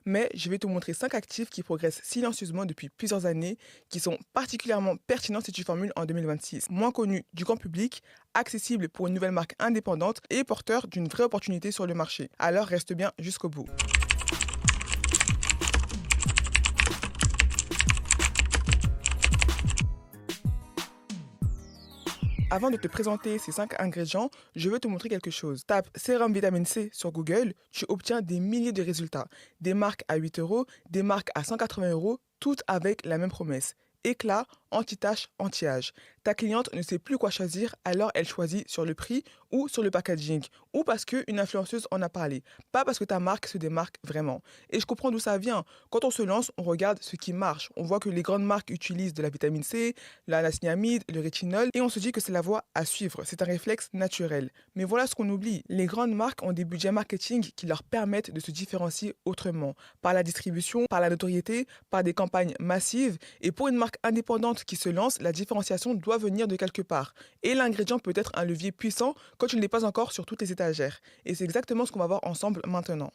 mais je vais te montrer 5 actifs qui progressent silencieusement depuis plusieurs années, qui sont particulièrement pertinents si tu formules en 2026, moins connus du grand public, accessibles pour une nouvelle marque indépendante et porteurs d'une vraie opportunité sur le marché. Alors reste bien jusqu'au bout. Avant de te présenter ces 5 ingrédients, je veux te montrer quelque chose. Tape sérum vitamine C sur Google, tu obtiens des milliers de résultats. Des marques à 8 euros, des marques à 180 euros, toutes avec la même promesse. Éclat, anti-tache, anti-âge. Ta cliente ne sait plus quoi choisir, alors elle choisit sur le prix ou sur le packaging, ou parce qu'une influenceuse en a parlé, pas parce que ta marque se démarque vraiment. Et je comprends d'où ça vient. Quand on se lance, on regarde ce qui marche. On voit que les grandes marques utilisent de la vitamine C, la niacinamide, le rétinol, et on se dit que c'est la voie à suivre. C'est un réflexe naturel. Mais voilà ce qu'on oublie. Les grandes marques ont des budgets marketing qui leur permettent de se différencier autrement, par la distribution, par la notoriété, par des campagnes massives. Et pour une marque indépendante qui se lance, la différenciation doit venir de quelque part. Et l'ingrédient peut être un levier puissant quand tu ne l'es pas encore sur toutes les étagères. Et c'est exactement ce qu'on va voir ensemble maintenant.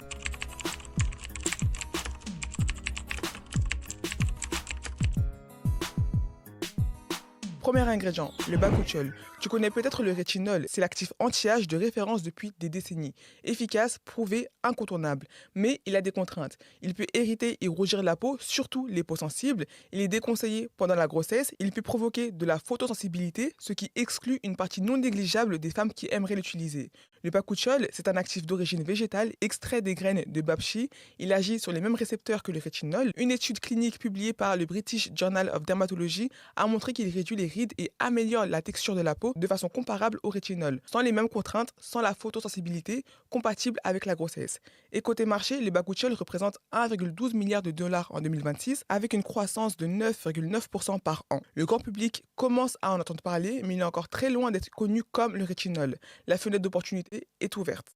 Premier ingrédient, le bakuchiol. Tu connais peut-être le rétinol, c'est l'actif anti-âge de référence depuis des décennies. Efficace, prouvé, incontournable. Mais il a des contraintes. Il peut irriter et rougir la peau, surtout les peaux sensibles. Il est déconseillé pendant la grossesse. Il peut provoquer de la photosensibilité, ce qui exclut une partie non négligeable des femmes qui aimeraient l'utiliser. Le bakuchiol, c'est un actif d'origine végétale extrait des graines de bapchi. Il agit sur les mêmes récepteurs que le rétinol. Une étude clinique publiée par le British Journal of Dermatology a montré qu'il réduit les rides et améliore la texture de la peau de façon comparable au rétinol, sans les mêmes contraintes, sans la photosensibilité, compatible avec la grossesse. Et côté marché, le bakuchiol représente 1,12 milliard de dollars en 2026, avec une croissance de 9,9% par an. Le grand public commence à en entendre parler, mais il est encore très loin d'être connu comme le rétinol. La fenêtre d'opportunité est ouverte.